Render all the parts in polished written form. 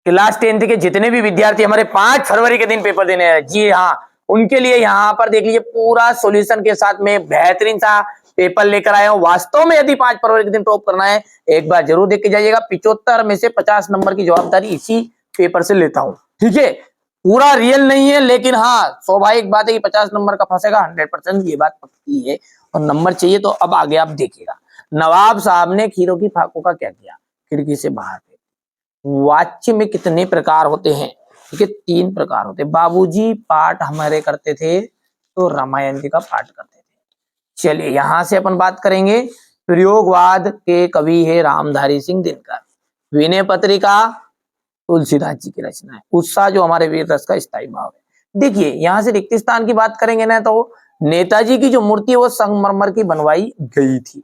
Class 10th के जितने भी विद्यार्थी हमारे 5 फरवरी के दिन पेपर देने हैं, जी हाँ, उनके लिए यहाँ पर देख लीजिए पूरा सॉल्यूशन के साथ में बेहतरीन सा पेपर लेकर आया हूँ। वास्तव में यदि 5 फरवरी के दिन टॉप करना है, एक बार जरूर देख के जाइएगा। 75 में से 50 नंबर की जवाबदारी इसी पेपर से लेता हूँ, ठीक है। पूरा रियल नहीं है, लेकिन हाँ स्वाभाविक बात है कि 50 नंबर का फंसेगा 100%, ये बात पक्की है। और नंबर चाहिए तो अब आगे आप देखिएगा। नवाब साहब ने खीरों की फाकों का क्या किया? खिड़की से बाहर फेंक। वाच्य में कितने प्रकार होते हैं? ठीक है, 3 प्रकार होते हैं। बाबूजी पाठ हमारे करते थे तो रामायण जी का पाठ करते थे। चलिए यहां से अपन बात करेंगे। प्रयोगवाद के कवि है रामधारी सिंह दिनकर। विनय पत्रिका तुलसीदास जी की रचना है। उत्साह जो हमारे वीर रस का स्थायी भाव है। देखिए यहां से रिक्त स्थान की बात करेंगे ना, तो नेताजी की जो मूर्ति है वो संगमरमर की बनवाई गई थी।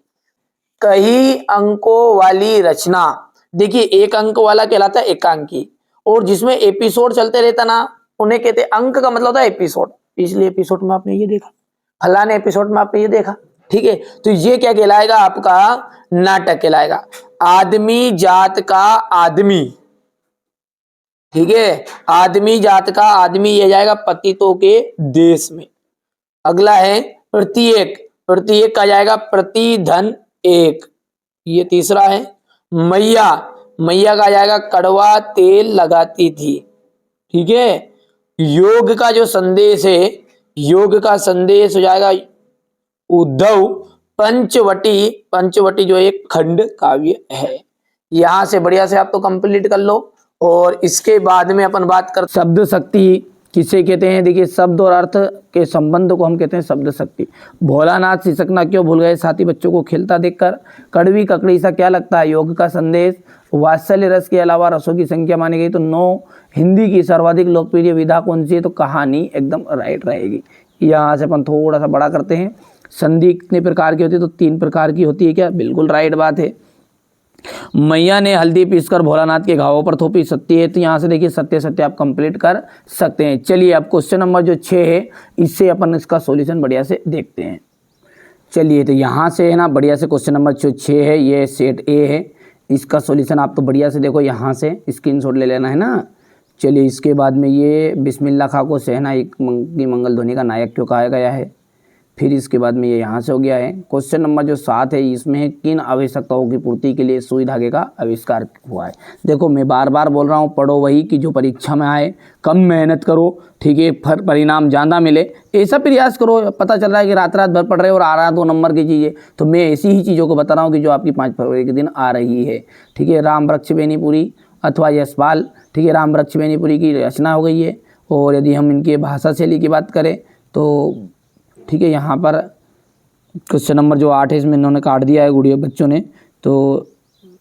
कई अंकों वाली रचना, देखिए 1 अंक वाला कहलाता है एकांकी, और जिसमें एपिसोड चलते रहता ना, उन्हें कहते अंक का मतलब होता है एपिसोड। पिछले एपिसोड में आपने ये देखा, फलाने एपिसोड में आपने ये देखा, ठीक है। तो ये क्या कहलाएगा? आपका नाटक कहलाएगा। आदमी जात का आदमी, ठीक है, आदमी जात का आदमी, ये जाएगा पतितों के देश में। अगला है प्रत्येक, प्रत्येक का जाएगा प्रतिधन एक, ये तीसरा है। मैया, मैया का जाएगा कड़वा तेल लगाती थी, ठीक है। योग का जो संदेश है, योग का संदेश हो जाएगा उद्धव। पंचवटी, पंचवटी जो एक खंड काव्य है। यहां से बढ़िया से आप तो कंप्लीट कर लो। और इसके बाद में अपन बात कर शब्द शक्ति किसे कहते हैं? देखिए शब्द और अर्थ के संबंध को हम कहते हैं शब्द शक्ति। भोलानाथ सिसकना क्यों भूल गए? साथी बच्चों को खेलता देखकर। कड़वी ककड़ी सा क्या लगता है? योग का संदेश। वात्सल्य रस के अलावा रसों की संख्या मानी गई तो 9। हिंदी की सर्वाधिक लोकप्रिय विधा कौन सी है? तो कहानी एकदम राइट रहेगी। यहाँ से अपन थोड़ा सा बड़ा करते हैं। संधि कितने प्रकार की होती है? तो 3 प्रकार की होती है। क्या? बिल्कुल राइट बात है। मैया ने हल्दी पीसकर भोलानाथ के घावों पर थोपी, सत्य है। तो यहाँ से देखिए सत्य सत्य आप कंप्लीट कर सकते हैं। चलिए अब क्वेश्चन नंबर जो 6 है, इससे अपन इसका सॉल्यूशन बढ़िया से देखते हैं। चलिए तो यहाँ से है ना बढ़िया से क्वेश्चन नंबर जो 6 है, ये सेट ए है। इसका सॉल्यूशन आप तो बढ़िया से देखो, यहाँ से स्क्रीनशॉट ले लेना है ना। चलिए इसके बाद में ये बिस्मिल्लाह खां को सहना की मंगल ध्वनि का नायक क्यों कहा गया है। फिर इसके बाद में ये यहाँ से हो गया है। क्वेश्चन नंबर जो 7 है, इसमें किन आवश्यकताओं की पूर्ति के लिए सुई धागे का आविष्कार हुआ है। देखो मैं बार बार बोल रहा हूँ, पढ़ो वही कि जो परीक्षा में आए, कम मेहनत करो, ठीक है, परिणाम ज़्यादा मिले, ऐसा प्रयास करो। पता चल रहा है कि रात रात भर पढ़ रहे हो और आ रहा 2 नंबर की चीज़ें, तो मैं ऐसी ही चीज़ों को बता रहा हूँ कि जो आपकी 5 फरवरी के दिन आ रही है, ठीक है। राम वृक्ष बेनीपुरी अथवा यशपाल, ठीक है, राम वृक्ष बेनीपुरी की रचना हो गई है। और यदि हम इनके भाषा शैली की बात करें तो ठीक है, यहाँ पर क्वेश्चन नंबर जो 8 है, इसमें इन्होंने काट दिया है गुड़िया बच्चों ने। तो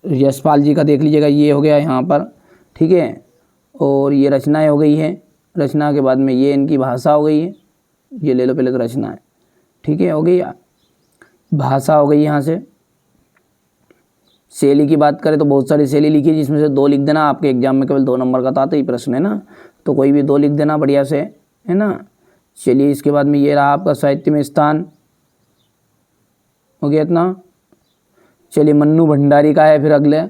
यशपाल जी का देख लीजिएगा, ये हो गया यहाँ पर, ठीक है। और ये रचनाएं हो गई है। रचना के बाद में ये इनकी भाषा हो गई है। ये ले लो पहले तो रचना है, ठीक है, हो गई। भाषा हो गई। यहाँ से शैली की बात करें तो बहुत सारी शैली लिखी है, जिसमें से 2 लिख देना। आपके एग्जाम में केवल 2 नंबर का था तो ये प्रश्न है ना, तो कोई भी 2 लिख देना बढ़िया से, है ना। चलिए इसके बाद में ये रहा आपका साहित्य में स्थान, हो गया इतना। चलिए मन्नू भंडारी का है फिर अगले,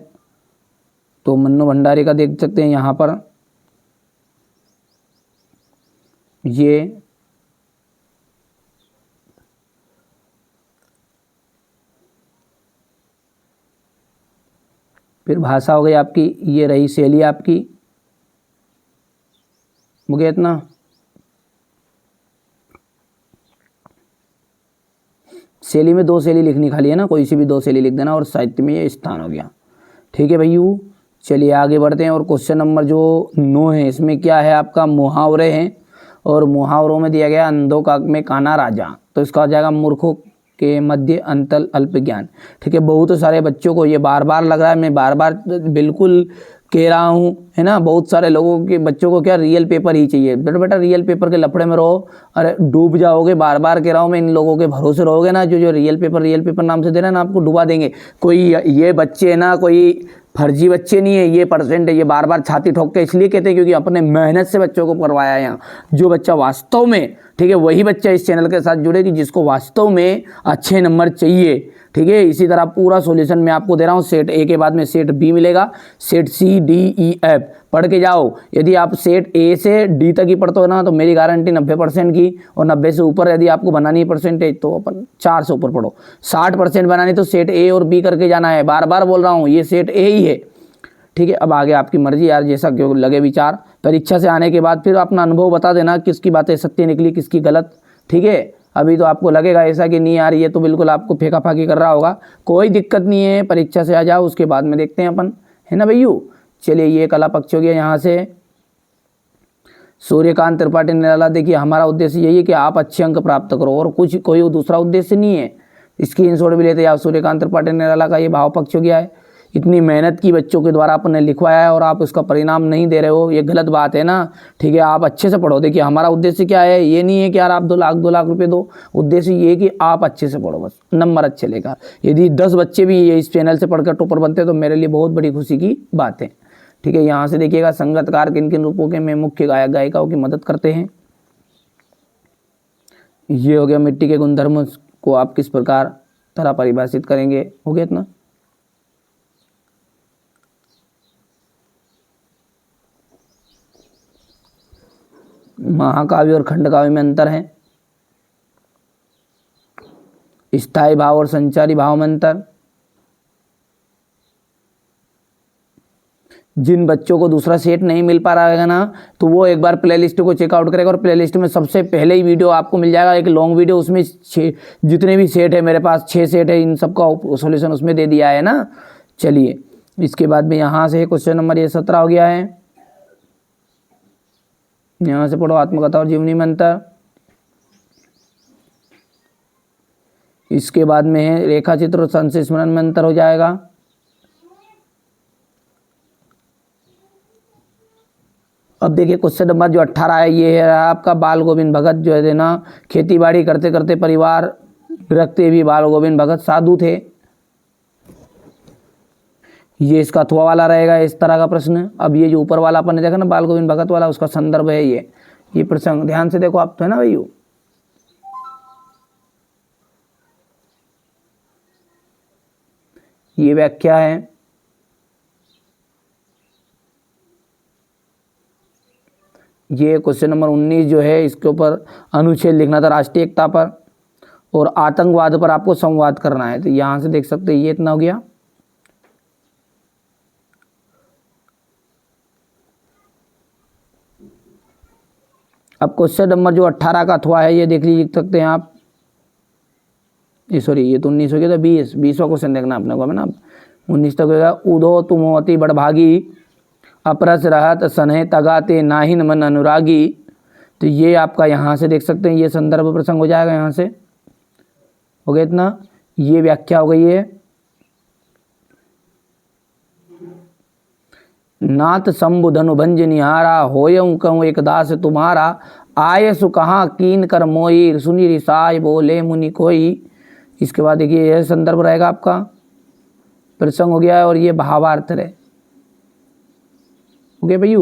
तो मन्नू भंडारी का देख सकते हैं यहाँ पर। ये फिर भाषा हो गई आपकी, ये रही शैली आपकी, हो गया इतना। शैली में 2 शैली लिखनी खाली है ना, कोई सी भी 2 शैली लिख देना। और साहित्य में ये स्थान हो गया, ठीक है भैया। चलिए आगे बढ़ते हैं। और क्वेश्चन नंबर जो 9 है, इसमें क्या है आपका? मुहावरे हैं। और मुहावरों में दिया गया अंधों का में काना राजा, तो इसका हो जाएगा मूर्खों के मध्य अंतल अल्प ज्ञान, ठीक है। बहुत सारे बच्चों को ये बार बार लग रहा है, मैं बार बार बिल्कुल कह रहा हूँ, है ना। बहुत सारे लोगों के बच्चों को क्या रियल पेपर ही चाहिए। बेटा रियल पेपर के लफड़े में रहो, अरे डूब जाओगे। बार बार कह रहा हूँ मैं, इन लोगों के भरोसे रहोगे ना, जो रियल पेपर नाम से दे रहे हैं ना, आपको डुबा देंगे। कोई ये बच्चे ना कोई फर्जी बच्चे नहीं है, ये परसेंट है। ये बार बार छाती ठोक के इसलिए कहते हैं क्योंकि अपने मेहनत से बच्चों को करवाया है यहाँ। जो बच्चा वास्तव में, ठीक है, वही बच्चा इस चैनल के साथ जुड़े कि जिसको वास्तव में अच्छे नंबर चाहिए, ठीक ठीक है। इसी तरह पूरा सॉल्यूशन मैं आपको दे रहा हूँ। सेट ए के बाद में सेट बी मिलेगा, set C D E F पढ़ के जाओ। यदि आप सेट ए से डी तक ही पढ़ते हो ना तो मेरी गारंटी 90% की, और 90 से ऊपर यदि आपको बनानी है परसेंटेज तो अपन 4 से ऊपर पढ़ो। 60% बनानी तो सेट ए और बी करके जाना है। बार बार बोल रहा हूँ ये सेट ए ही है, ठीक है। अब आगे आपकी मर्जी यार, जैसा क्यों लगे विचार। परीक्षा से आने के बाद फिर अपना अनुभव बता देना किसकी बातें सत्य निकली किसकी गलत, ठीक है। अभी तो आपको लगेगा ऐसा कि नहीं यार ये तो बिल्कुल आपको फेंका फाकी कर रहा होगा, कोई दिक्कत नहीं है। परीक्षा से आ जाओ, उसके बाद में देखते हैं अपन, है ना भैयू। चलिए ये कला पक्ष हो गया। यहाँ से सूर्यकांत त्रिपाठी निराला, देखिए हमारा उद्देश्य यही है कि आप अच्छे अंक प्राप्त करो और कुछ कोई दूसरा उद्देश्य नहीं है। स्क्रीनशॉट भी लेते आप। सूर्यकांत त्रिपाठी निराला का ये भाव पक्ष हो गया है। इतनी मेहनत की बच्चों के द्वारा आपने लिखवाया है और आप उसका परिणाम नहीं दे रहे हो, ये गलत बात है ना, ठीक है। आप अच्छे से पढ़ो। देखिए हमारा उद्देश्य क्या है, ये नहीं है कि यार आप 2 लाख रुपए दो। उद्देश्य ये है कि आप अच्छे से पढ़ो, बस नंबर अच्छे लेकर। यदि 10 बच्चे भी ये इस चैनल से पढ़कर टॉपर बनते तो मेरे लिए बहुत बड़ी खुशी की बात है, ठीक है। यहाँ से देखिएगा संगतकार किन किन रूपों के में मुख्य गायक गायिकाओं की मदद करते हैं। ये हो गया मिट्टी के गुणधर्म को आप किस प्रकार तरह परिभाषित करेंगे, हो गया इतना। महाकाव्य और खंडकाव्य में अंतर है। स्थायी भाव और संचारी भाव में अंतर। जिन बच्चों को दूसरा सेट नहीं मिल पा रहा है ना तो वो एक बार प्लेलिस्ट को चेकआउट करेगा, और प्लेलिस्ट में सबसे पहले ही वीडियो आपको मिल जाएगा, एक लॉन्ग वीडियो। उसमें जितने भी सेट है, मेरे पास 6 सेट है, इन सबका सॉल्यूशन उसमें दे दिया है ना। चलिए इसके बाद में यहाँ से क्वेश्चन नंबर ये 17 हो गया है। यहाँ से पढ़ो आत्मकथा और जीवनी में अंतर। इसके बाद में है रेखा चित्र और संशय स्मरण में अंतर हो जाएगा। अब देखिए क्वेश्चन नंबर जो 18 है, ये है आपका बाल गोविंद भगत जो है ना, खेती बाड़ी करते करते परिवार रखते भी बाल गोविंद भगत साधु थे। ये इसका अथवा वाला रहेगा इस तरह का प्रश्न। अब ये जो ऊपर वाला अपन ने देखा ना बाल गोविंद भगत वाला, उसका संदर्भ है ये प्रसंग। ध्यान से देखो आप, तो है ना भैया। ये व्याख्या है। ये क्वेश्चन नंबर 19 जो है इसके ऊपर अनुच्छेद लिखना था राष्ट्रीय एकता पर, और आतंकवाद पर आपको संवाद करना है। तो यहां से देख सकते हैं ये इतना हो गया। अब क्वेश्चन नंबर जो 18 का अथवा है ये देख लीजिए, लिख सकते हैं आप। ये सॉरी ये तो 19 हो गया, तो 20वां क्वेश्चन देखना अपने को है ना। 19 तक होगा। उदो तुमोती बड़भागी अपरस रहत सनह तगाते नाहिन मन अनुरागी। तो ये आपका यहाँ से देख सकते हैं ये संदर्भ प्रसंग हो जाएगा। यहाँ से हो गया इतना। ये व्याख्या हो गई है। नाथ शंभु धनु भंज निहारा होयं कहूँ एक दास तुम्हारा आय सु कहाँ कीन कर मोई सुनी रिसाय बोले मुनि कोई। इसके बाद देखिए यह संदर्भ रहेगा आपका, प्रसंग हो गया है, और ये भावार्थ रहे हो गया भैया।